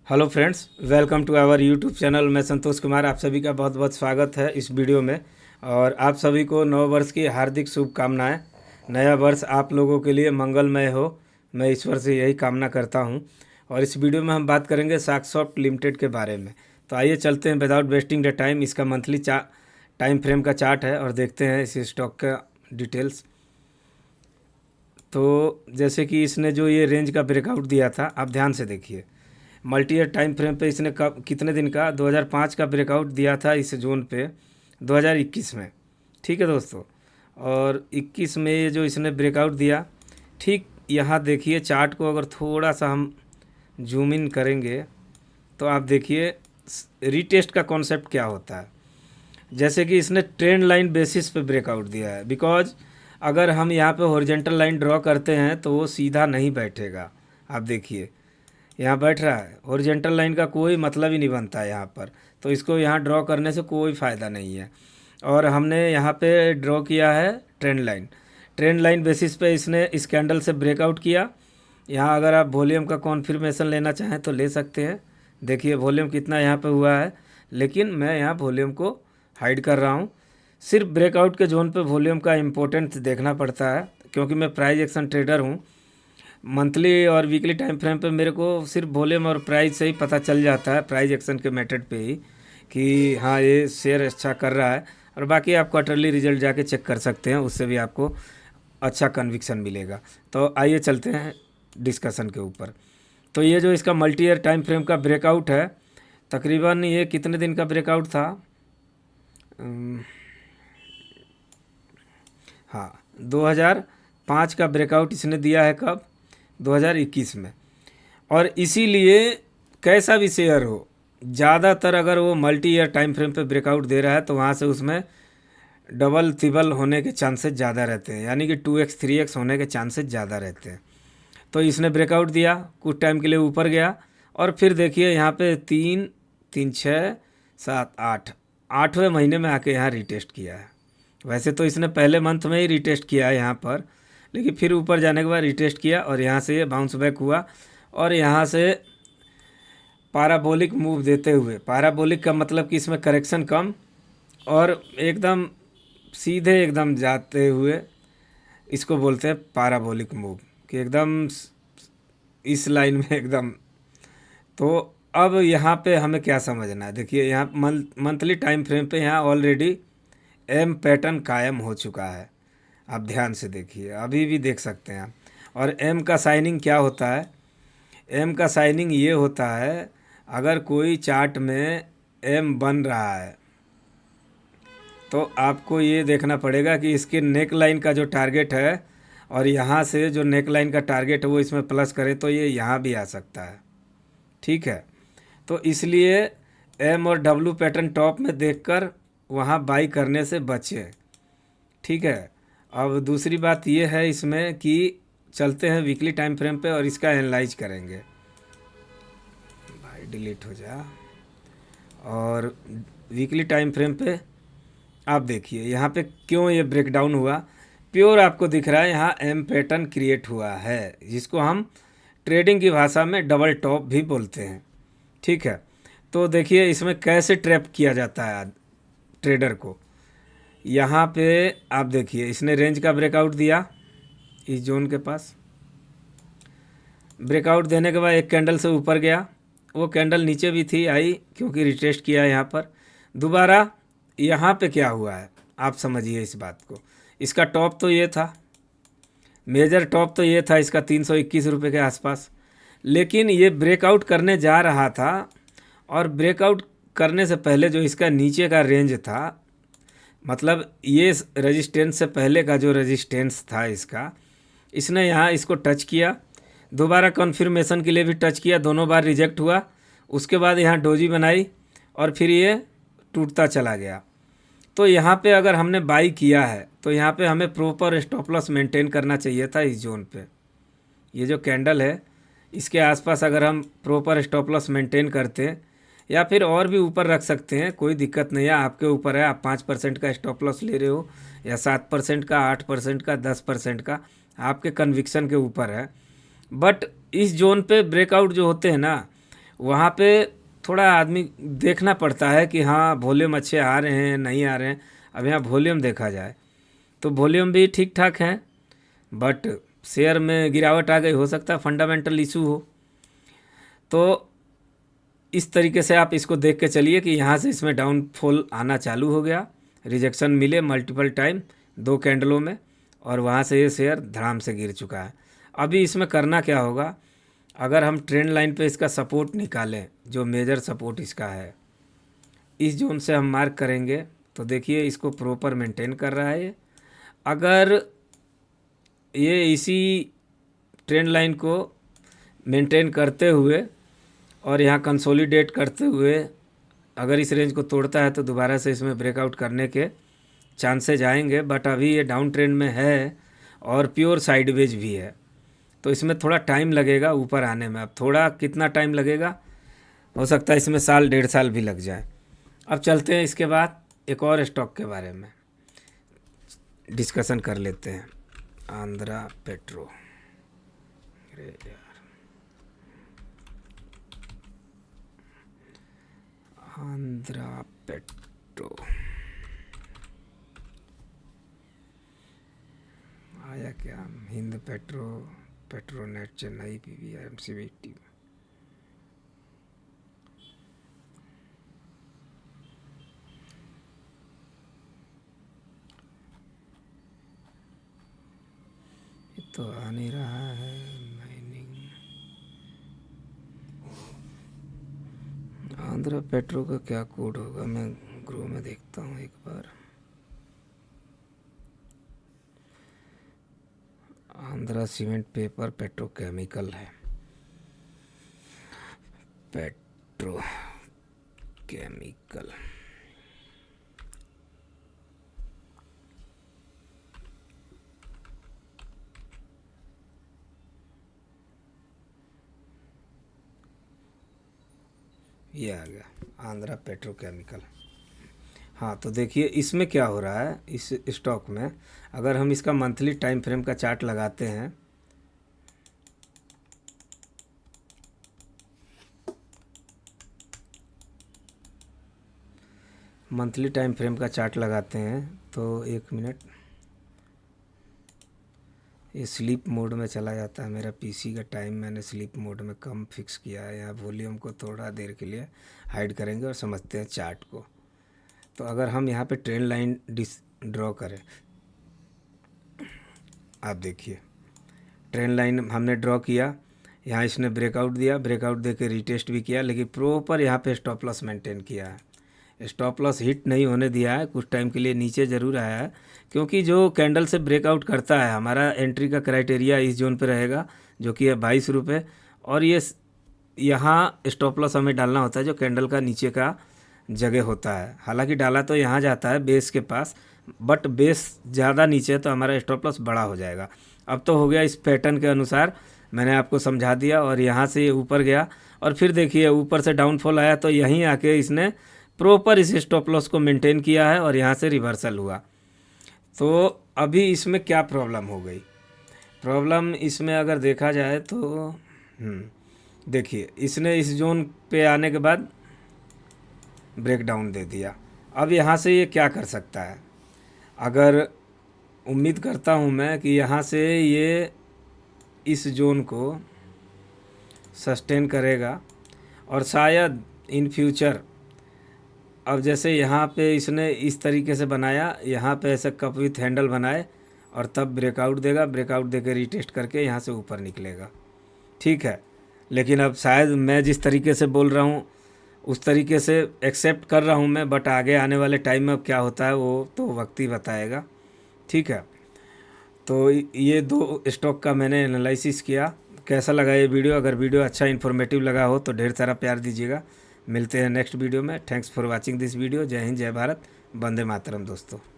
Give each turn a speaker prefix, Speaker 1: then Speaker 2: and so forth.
Speaker 1: Hello friends, welcome to our YouTube channel. मैं संतोष कुमार, आप सभी का बहुत बहुत स्वागत है इस वीडियो में। और आप सभी को नव वर्ष की हार्दिक शुभकामनाएं। नया वर्ष आप लोगों के लिए मंगलमय हो, मैं ईश्वर से यही कामना करता हूं। और इस वीडियो में हम बात करेंगे साक्सॉफ्ट लिमिटेड के बारे में। तो आइए चलते हैं विदाउट वेस्टिंग द टाइम। इसका मंथली टाइम फ्रेम का चार्ट है और देखते हैं इस स्टॉक का डिटेल्स। तो जैसे कि इसने जो ये रेंज का ब्रेकआउट दिया था, आप ध्यान से देखिए। मल्टी ईयर टाइम फ्रेम पे इसने कब कितने दिन का 2005 का ब्रेकआउट दिया था इस जोन पे 2021 में। ठीक है दोस्तों, और 21 में ये जो इसने ब्रेकआउट दिया, ठीक यहाँ देखिए चार्ट को अगर थोड़ा सा हम जूम इन करेंगे तो आप देखिए रीटेस्ट का कॉन्सेप्ट क्या होता है। जैसे कि इसने ट्रेंड लाइन बेसिस पे ब्रेकआउट दिया है, बिकॉज अगर हम यहाँ पे हॉरिजेंटल लाइन ड्रॉ करते हैं तो वो सीधा नहीं बैठेगा। आप देखिए यहाँ बैठ रहा है, हॉरिजेंटल लाइन का कोई मतलब ही नहीं बनता है यहाँ पर, तो इसको यहाँ ड्रॉ करने से कोई फ़ायदा नहीं है। और हमने यहाँ पे ड्रॉ किया है trend line. Trend line basis पे इसने इस कैंडल से ब्रेकआउट किया। यहाँ अगर आप वॉल्यूम का कॉन्फर्मेशन लेना चाहें तो ले सकते हैं। देखिए वॉल्यूम कितना यहाँ पे हुआ है, लेकिन मैं यहाँ वॉल्यूम को हाइड कर रहा हूँ। सिर्फ ब्रेकआउट के जोन पे वॉल्यूम का इम्पोर्टेंस देखना पड़ता है, क्योंकि मैं प्राइस एक्शन ट्रेडर हूँ। मंथली और वीकली टाइम फ्रेम पे मेरे को सिर्फ वॉल्यूम और प्राइस से ही पता चल जाता है, प्राइस एक्शन के मेथड पे ही, कि हाँ ये शेयर अच्छा कर रहा है। और बाकी आप क्वार्टरली रिजल्ट जाके चेक कर सकते हैं, उससे भी आपको अच्छा कन्विक्शन मिलेगा। तो आइए चलते हैं डिस्कशन के ऊपर। तो ये जो इसका मल्टी ईयर टाइम फ्रेम का ब्रेकआउट है, तकरीबन ये कितने दिन का ब्रेकआउट था? हाँ, 2005 का ब्रेकआउट इसने दिया है। कब? 2021 में। और इसीलिए कैसा भी शेयर हो, ज़्यादातर अगर वो मल्टी ईयर टाइम फ्रेम पे ब्रेकआउट दे रहा है तो वहाँ से उसमें डबल तिबल होने के चांसेस ज़्यादा रहते हैं, यानी कि 2x 3x होने के चांसेस ज़्यादा रहते हैं। तो इसने ब्रेकआउट दिया, कुछ टाइम के लिए ऊपर गया, और फिर देखिए यहाँ पे 3 3 6 7 8 8वें महीने में आके यहाँ रिटेस्ट किया है। वैसे तो इसने पहले मंथ में ही रिटेस्ट किया है यहाँ पर, लेकिन फिर ऊपर जाने के बाद रिटेस्ट किया और यहाँ से ये बाउंस बैक हुआ। और यहाँ से पाराबोलिक मूव देते हुए, पाराबोलिक का मतलब कि इसमें करेक्शन कम और एकदम सीधे एकदम जाते हुए, इसको बोलते हैं पाराबोलिक मूव, कि एकदम इस लाइन में एकदम। तो अब यहाँ पे हमें क्या समझना है, देखिए यहाँ मंथली टाइम फ्रेम पे यहाँ ऑलरेडी एम पैटर्न कायम हो चुका है। आप ध्यान से देखिए, अभी भी देख सकते हैं आप। और एम का साइनिंग क्या होता है? एम का साइनिंग ये होता है, अगर कोई चार्ट में एम बन रहा है तो आपको ये देखना पड़ेगा कि इसके नेक लाइन का जो टारगेट है और यहाँ से जो नेक लाइन का टारगेट है वो इसमें प्लस करे तो ये यहाँ भी आ सकता है। ठीक है, तो इसलिए एम और डब्लू पैटर्न टॉप में देखकर वहाँ बाई करने से बचें। ठीक है, अब दूसरी बात ये है इसमें कि चलते हैं वीकली टाइम फ्रेम पे और इसका एनालाइज करेंगे। भाई डिलीट हो जा। और वीकली टाइम फ्रेम पे आप देखिए यहाँ पे क्यों ये ब्रेकडाउन हुआ। प्योर आपको दिख रहा है यहाँ एम पैटर्न क्रिएट हुआ है, जिसको हम ट्रेडिंग की भाषा में डबल टॉप भी बोलते हैं। ठीक है, तो देखिए इसमें कैसे ट्रैप किया जाता है ट्रेडर को। यहाँ पे आप देखिए इसने रेंज का ब्रेकआउट दिया, इस जोन के पास ब्रेकआउट देने के बाद एक कैंडल से ऊपर गया, वो कैंडल नीचे भी थी, आई क्योंकि रिटेस्ट किया यहाँ पर। दोबारा यहाँ पे क्या हुआ है आप समझिए इस बात को। इसका टॉप तो ये था, मेजर टॉप तो ये था इसका 321 रुपये के आसपास, लेकिन ये ब्रेकआउट करने जा रहा था। और ब्रेकआउट करने से पहले जो इसका नीचे का रेंज था, मतलब ये रेजिस्टेंस से पहले का जो रेजिस्टेंस था इसका, इसने यहाँ इसको टच किया, दोबारा कन्फर्मेशन के लिए भी टच किया, दोनों बार रिजेक्ट हुआ। उसके बाद यहाँ डोजी बनाई और फिर ये टूटता चला गया। तो यहाँ पे अगर हमने बाई किया है तो यहाँ पे हमें प्रॉपर स्टॉप लॉस मेंटेन करना चाहिए था इस जोन पे। ये जो कैंडल है इसके आसपास अगर हम प्रॉपर स्टॉप लॉस मेंटेन करते हैं, या फिर और भी ऊपर रख सकते हैं, कोई दिक्कत नहीं है, आपके ऊपर है। आप 5% का स्टॉप लॉस ले रहे हो या 7% का, 8% का, 10% का, आपके कन्विक्शन के ऊपर है। बट इस जोन पे ब्रेकआउट जो होते हैं ना, वहाँ पे थोड़ा आदमी देखना पड़ता है कि हाँ वॉल्यूम अच्छे आ रहे हैं नहीं आ रहे हैं। अब यहाँ वॉल्यूम देखा जाए तो वॉल्यूम भी ठीक ठाक है, बट शेयर में गिरावट आ गई, हो सकता है फंडामेंटल इशू हो। तो इस तरीके से आप इसको देख के चलिए कि यहाँ से इसमें डाउनफॉल आना चालू हो गया, रिजेक्शन मिले मल्टीपल टाइम 2 कैंडलों में, और वहाँ से ये शेयर धड़ाम से गिर चुका है। अभी इसमें करना क्या होगा, अगर हम ट्रेंड लाइन पे इसका सपोर्ट निकालें, जो मेजर सपोर्ट इसका है, इस जोन से हम मार्क करेंगे तो देखिए इसको प्रॉपर मेंटेन कर रहा है ये। अगर ये इसी ट्रेंड लाइन को मेंटेन करते हुए और यहाँ कंसोलिडेट करते हुए अगर इस रेंज को तोड़ता है तो दोबारा से इसमें ब्रेकआउट करने के चांसेज आएंगे, बट अभी ये डाउन ट्रेंड में है और प्योर साइडवेज भी है, तो इसमें थोड़ा टाइम लगेगा ऊपर आने में। अब थोड़ा कितना टाइम लगेगा, हो सकता है इसमें साल 1.5 साल भी लग जाए। अब चलते हैं इसके बाद एक और स्टॉक के बारे में डिस्कशन कर लेते हैं, आंध्रा पेट्रो। अरे यार, आंध्रा पेट्रो आया क्या, Hind petro, Petronet, Chennai, PVR, MCVT. ये तो आ नहीं रहा है। माइनिंग, आंध्रा पेट्रो का क्या कोड होगा, मैं ग्रो में देखता हूँ एक बार। आंध्रा सीमेंट, पेपर, पेट्रोकेमिकल है, पेट्रोकेमिकल। ये आ गया आंध्रा पेट्रोकेमिकल। हाँ, तो देखिए इसमें क्या हो रहा है, इस स्टॉक में अगर हम इसका मंथली टाइम फ्रेम का चार्ट लगाते हैं, मंथली टाइम फ्रेम का चार्ट लगाते हैं तो 1 मिनट, ये स्लीप मोड में चला जाता है। मेरा पीसी का टाइम मैंने स्लीप मोड में कम फिक्स किया है। यहाँ वॉल्यूम को थोड़ा देर के लिए हाइड करेंगे और समझते हैं चार्ट को। तो अगर हम यहाँ पे ट्रेंड लाइन ड्रॉ करें, आप देखिए ट्रेंड लाइन हमने ड्रॉ किया, यहाँ इसने ब्रेकआउट दिया, ब्रेकआउट दे के रिटेस्ट भी किया, लेकिन प्रॉपर यहाँ पे स्टॉप लॉस मेंटेन किया है। स्टॉप लॉस हिट नहीं होने दिया है, कुछ टाइम के लिए नीचे ज़रूर आया है, क्योंकि जो कैंडल से ब्रेकआउट करता है, हमारा एंट्री का क्राइटेरिया इस जोन पे रहेगा जो कि है 22 रुपये, और ये यहाँ स्टॉप लॉस हमें डालना होता है जो कैंडल का नीचे का जगह होता है। हालांकि डाला तो यहाँ जाता है बेस के पास, बट बेस ज़्यादा नीचे है तो हमारा स्टॉप लॉस बड़ा हो जाएगा। अब तो हो गया इस पैटर्न के अनुसार, मैंने आपको समझा दिया, और यहाँ से ये ऊपर गया और फिर देखिए ऊपर से डाउनफॉल आया तो यहीं आके इसने प्रॉपर इस स्टॉप लॉस को मेंटेन किया है और यहाँ से रिवर्सल हुआ। तो अभी इसमें क्या प्रॉब्लम हो गई, प्रॉब्लम इसमें अगर देखा जाए तो देखिए इसने इस जोन पे आने के बाद ब्रेक डाउन दे दिया। अब यहाँ से ये क्या कर सकता है, अगर उम्मीद करता हूँ मैं कि यहाँ से ये इस जोन को सस्टेन करेगा और शायद इन फ्यूचर, अब जैसे यहाँ पे इसने इस तरीके से बनाया, यहाँ पे ऐसे कप विथ हैंडल बनाए और तब ब्रेकआउट देगा, ब्रेकआउट देकर रीटेस्ट करके यहाँ से ऊपर निकलेगा, ठीक है। लेकिन अब शायद मैं जिस तरीके से बोल रहा हूँ उस तरीके से एक्सेप्ट कर रहा हूँ मैं, बट आगे आने वाले टाइम में अब क्या होता है वो तो वक्त ही बताएगा, ठीक है। तो ये 2 स्टॉक का मैंने एनालिसिस किया। कैसा लगा ये वीडियो, अगर वीडियो अच्छा इन्फॉर्मेटिव लगा हो तो ढेर सारा प्यार दीजिएगा। मिलते हैं नेक्स्ट वीडियो में। Thanks for watching this video. जय हिंद, जय भारत, वंदे मातरम दोस्तों।